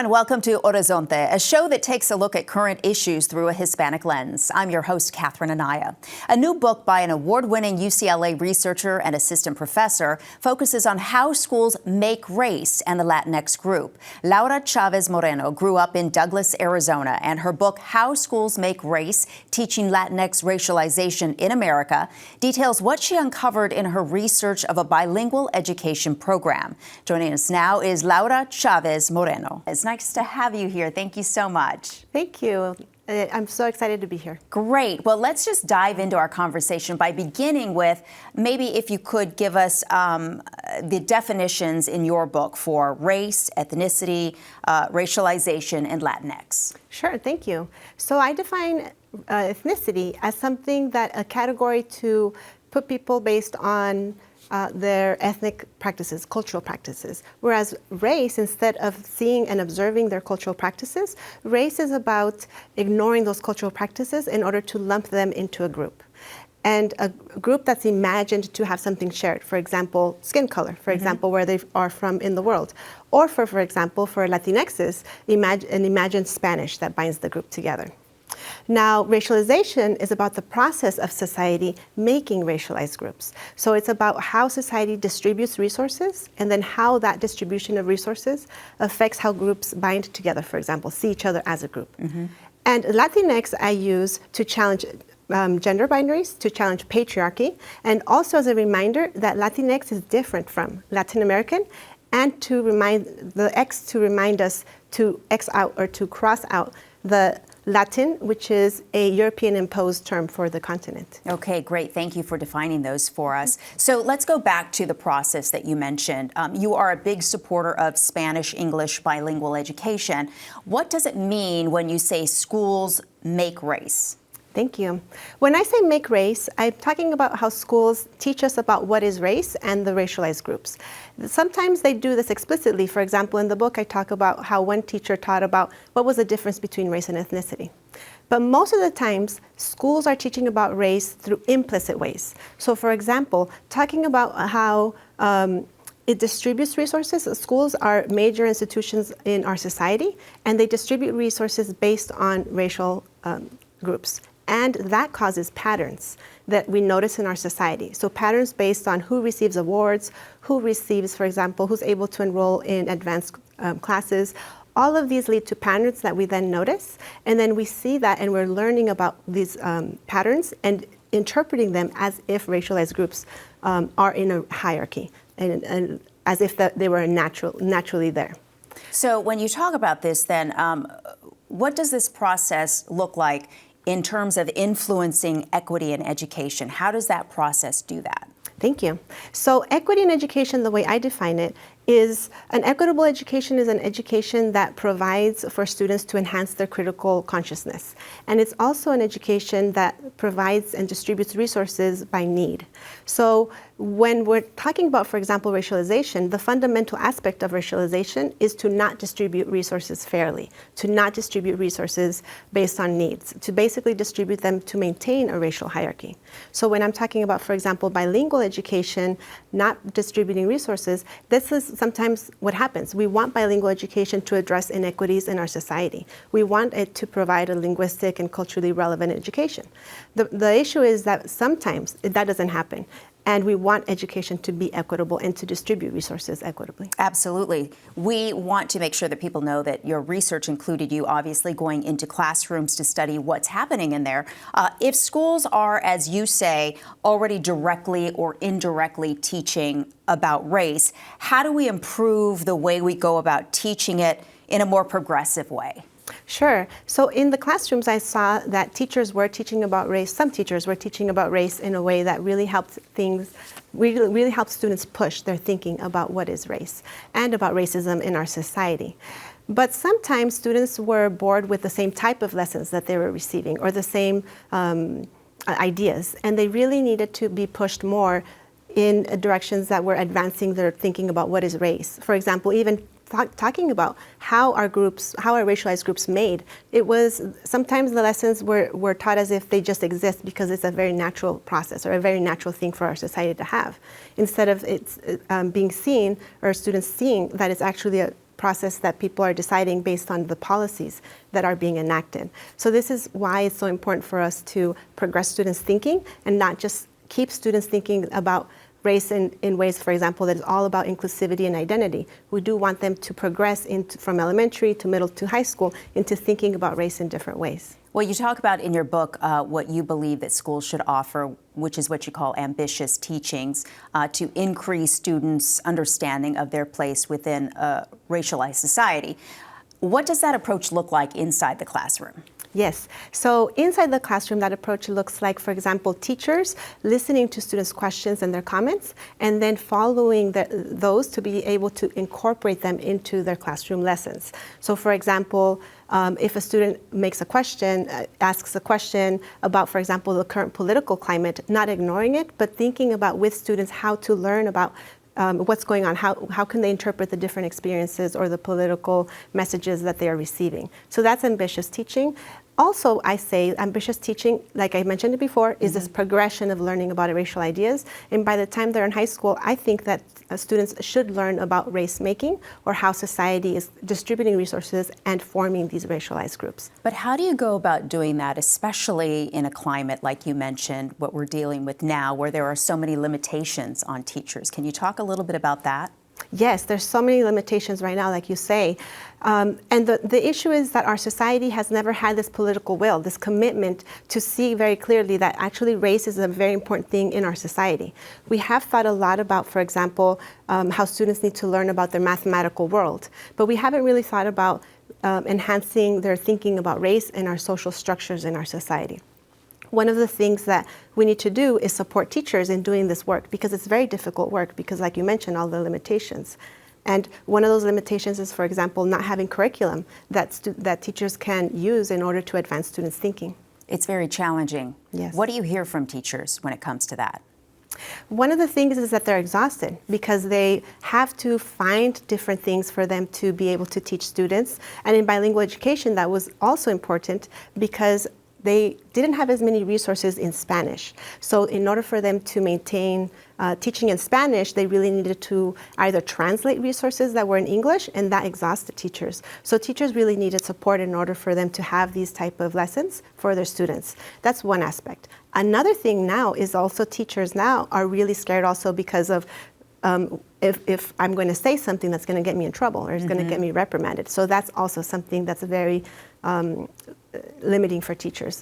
everyone. Welcome to Horizonte, a show that takes a look at current issues through a Hispanic lens. I'm your host, Catherine Anaya. A new book by an award-winning UCLA researcher and assistant professor focuses on how schools make race and the Latinx group. Laura Chavez Moreno grew up in Douglas, Arizona, and her book, How Schools Make Race, Teaching Latinx Racialization in America, details what she uncovered in her research of a bilingual education program. Joining us now is Laura Chavez Moreno. It's nice to have you here. Thank you so much. Thank you. I'm so excited to be here. Great. Well, let's just dive into our conversation by beginning with maybe if you could give us the definitions in your book for race, ethnicity, racialization, and Latinx. Sure, thank you. So I define ethnicity as something that a category to put people based on their ethnic practices, cultural practices. Whereas race, instead of seeing and observing their cultural practices, race is about ignoring those cultural practices in order to lump them into a group. And a group that's imagined to have something shared, for example, skin color, for example, where they are from in the world. Or for example, for Latinxes, an imagined Spanish that binds the group together. Now, racialization is about the process of society making racialized groups. So it's about how society distributes resources and then how that distribution of resources affects how groups bind together, for example, see each other as a group. And Latinx I use to challenge gender binaries, to challenge patriarchy, and also as a reminder that Latinx is different from Latin American, and to remind the X to remind us to X out or to cross out the Latin, which is a European-imposed term for the continent. Okay, great. Thank you for defining those for us. So let's go back to the process that you mentioned. You are a big supporter of Spanish-English bilingual education. What does it mean when you say schools make race? Thank you. When I say make race, I'm talking about how schools teach us about what is race and the racialized groups. Sometimes they do this explicitly. For example, in the book, I talk about how one teacher taught about what was the difference between race and ethnicity. But most of the times, schools are teaching about race through implicit ways. So for example, talking about how it distributes resources. Schools are major institutions in our society, and they distribute resources based on racial groups. And that causes patterns that we notice in our society. So patterns based on who receives awards, who receives, for example, who's able to enroll in advanced classes. All of these lead to patterns that we then notice. And then we see that and we're learning about these patterns and interpreting them as if racialized groups are in a hierarchy and as if they were naturally there. So when you talk about this, then what does this process look like in terms of influencing equity in education? How does that process do that? Thank you. So equity in education, the way I define it, is an equitable education is an education that provides for students to enhance their critical consciousness. And it's also an education that provides and distributes resources by need. So when we're talking about, for example, racialization, the fundamental aspect of racialization is to not distribute resources fairly, to not distribute resources based on needs, to basically distribute them to maintain a racial hierarchy. So when I'm talking about, for example, bilingual education, not distributing resources, this is sometimes what happens. We want bilingual education to address inequities in our society. We want it to provide a linguistic and culturally relevant education. The issue is that sometimes that doesn't happen. And we want education to be equitable and to distribute resources equitably. Absolutely. We want to make sure that people know that your research included you obviously going into classrooms to study what's happening in there. If schools are, as you say, already directly or indirectly teaching about race, how do we improve the way we go about teaching it in a more progressive way? Sure. So in the classrooms, I saw that teachers were teaching about race. Some teachers were teaching about race in a way that really helped really helped students push their thinking about what is race and about racism in our society. But sometimes students were bored with the same type of lessons that they were receiving or the same ideas, and they really needed to be pushed more in directions that were advancing their thinking about what is race. For example, even talking about how our racialized groups made. It was, sometimes the lessons were taught as if they just exist because it's a very natural process or a very natural thing for our society to have, instead of it's being seen, or students seeing that it's actually a process that people are deciding based on the policies that are being enacted. So this is why it's so important for us to progress students' thinking and not just keep students thinking about race in ways, for example, that is all about inclusivity and identity. We do want them to progress from elementary to middle to high school into thinking about race in different ways. Well, you talk about in your book what you believe that schools should offer, which is what you call ambitious teachings, to increase students' understanding of their place within a racialized society. What does that approach look like inside the classroom? Yes. So inside the classroom, that approach looks like, for example, teachers listening to students' questions and their comments, and then following those to be able to incorporate them into their classroom lessons. So, for example, if a student makes a question, asks a question about, for example, the current political climate, not ignoring it, but thinking about with students how to learn about what's going on, how can they interpret the different experiences or the political messages that they are receiving. So that's ambitious teaching. Also, I say ambitious teaching, like I mentioned it before, is this progression of learning about racial ideas. And by the time they're in high school, I think that students should learn about race making or how society is distributing resources and forming these racialized groups. But how do you go about doing that, especially in a climate like you mentioned, what we're dealing with now, where there are so many limitations on teachers? Can you talk a little bit about that? Yes, there's so many limitations right now, like you say. And the issue is that our society has never had this political will, this commitment to see very clearly that actually race is a very important thing in our society. We have thought a lot about, for example, how students need to learn about their mathematical world, but we haven't really thought about enhancing their thinking about race and our social structures in our society. One of the things that we need to do is support teachers in doing this work, because it's very difficult work because, like you mentioned, all the limitations. And one of those limitations is, for example, not having curriculum that teachers can use in order to advance students' thinking. It's very challenging. Yes. What do you hear from teachers when it comes to that? One of the things is that they're exhausted because they have to find different things for them to be able to teach students. And in bilingual education, that was also important because they didn't have as many resources in Spanish. So in order for them to maintain teaching in Spanish, they really needed to either translate resources that were in English, and that exhausted teachers. So teachers really needed support in order for them to have these type of lessons for their students. That's one aspect. Another thing now is also teachers now are really scared also because of if I'm going to say something that's going to get me in trouble or is going to get me reprimanded. So that's also something that's very limiting for teachers.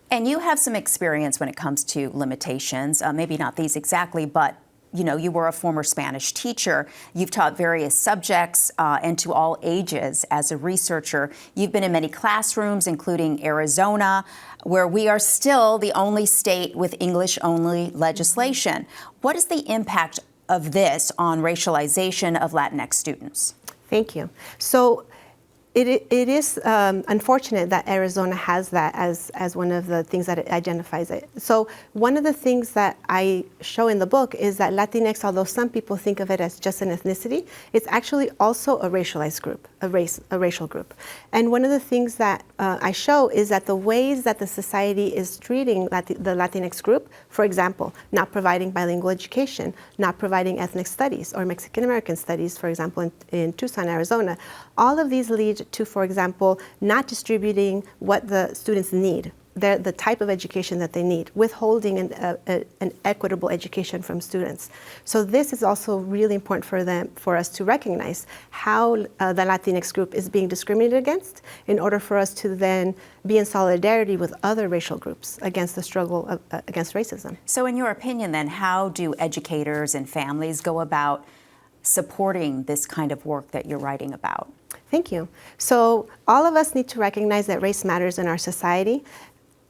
And you have some experience when it comes to limitations, maybe not these exactly, but you know, you were a former Spanish teacher. You've taught various subjects and to all ages as a researcher. You've been in many classrooms, including Arizona, where we are still the only state with English-only legislation. What is the impact of this on racialization of Latinx students? Thank you. So it is unfortunate that Arizona has that as one of the things that it identifies it. So one of the things that I show in the book is that Latinx, although some people think of it as just an ethnicity, it's actually also a racialized group, a racial group. And one of the things that I show is that the ways that the society is treating the Latinx group, for example, not providing bilingual education, not providing ethnic studies or Mexican American studies, for example, in Tucson, Arizona, all of these lead to, for example, not distributing what the students need, the type of education that they need, withholding an equitable education from students. So this is also really important for us to recognize how the Latinx group is being discriminated against in order for us to then be in solidarity with other racial groups against the struggle against racism. So in your opinion then, how do educators and families go about supporting this kind of work that you're writing about? Thank you. So all of us need to recognize that race matters in our society.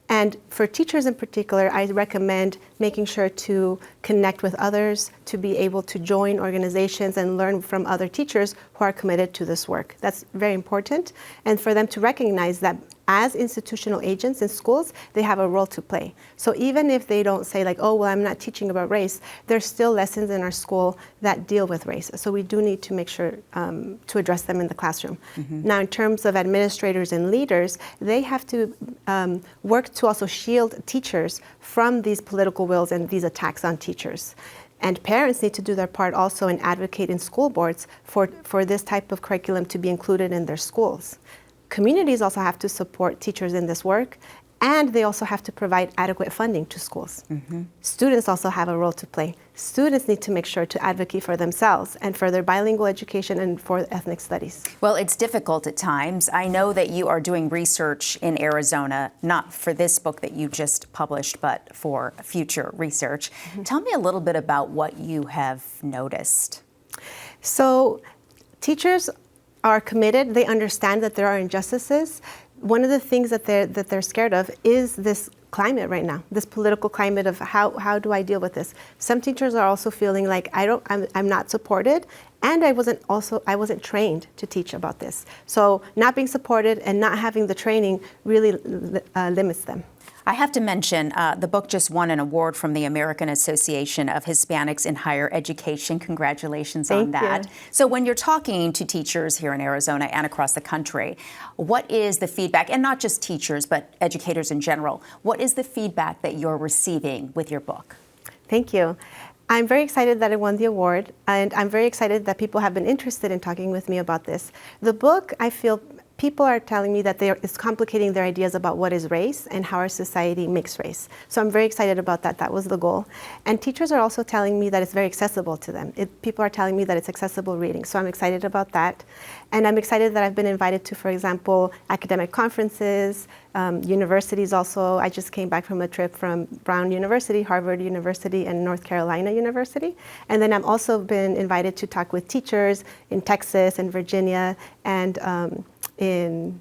And for teachers in particular, I recommend making sure to connect with others, to be able to join organizations and learn from other teachers who are committed to this work. That's very important. And for them to recognize that as institutional agents in schools, they have a role to play. So even if they don't say like, oh, well, I'm not teaching about race, there's still lessons in our school that deal with race. So we do need to make sure to address them in the classroom. Now, in terms of administrators and leaders, they have to work to also shield teachers from these political wills and these attacks on teachers. And parents need to do their part also and advocate in school boards for this type of curriculum to be included in their schools. Communities also have to support teachers in this work, and they also have to provide adequate funding to schools. Students also have a role to play. Students need to make sure to advocate for themselves and for their bilingual education and for ethnic studies. Well, it's difficult at times. I know that you are doing research in Arizona, not for this book that you just published, but for future research. Tell me a little bit about what you have noticed. So teachers are committed. They understand that there are injustices. One of the things that they're scared of is this climate right now, this political climate of how do I deal with this. Some teachers are also feeling like I'm not supported, and I wasn't trained to teach about this. So not being supported and not having the training really limits them. I have to mention, the book just won an award from the American Association of Hispanics in Higher Education. Congratulations on that. So when you're talking to teachers here in Arizona and across the country, what is the feedback, and not just teachers, but educators in general, what is the feedback that you're receiving with your book? Thank you. I'm very excited that it won the award, and I'm very excited that people have been interested in talking with me about this. The book, I feel, people are telling me that it's complicating their ideas about what is race and how our society makes race. So I'm very excited about that. That was the goal. And teachers are also telling me that it's very accessible to them. People are telling me that it's accessible reading. So I'm excited about that. And I'm excited that I've been invited to, for example, academic conferences, universities also. I just came back from a trip from Brown University, Harvard University, and North Carolina University. And then I've also been invited to talk with teachers in Texas and Virginia and in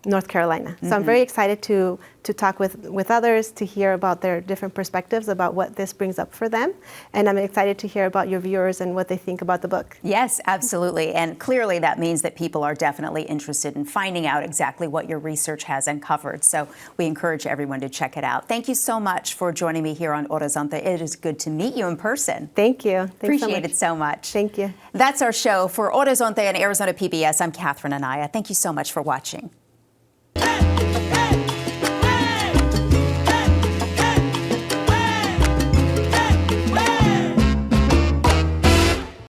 North Carolina. So I'm very excited to talk with others, to hear about their different perspectives about what this brings up for them. And I'm excited to hear about your viewers and what they think about the book. Yes, absolutely. And clearly that means that people are definitely interested in finding out exactly what your research has uncovered. So we encourage everyone to check it out. Thank you so much for joining me here on Horizonte. It is good to meet you in person. Thank you. Appreciate it so much. Thank you. That's our show. For Horizonte and Arizona PBS, I'm Catherine Anaya. Thank you so much for watching.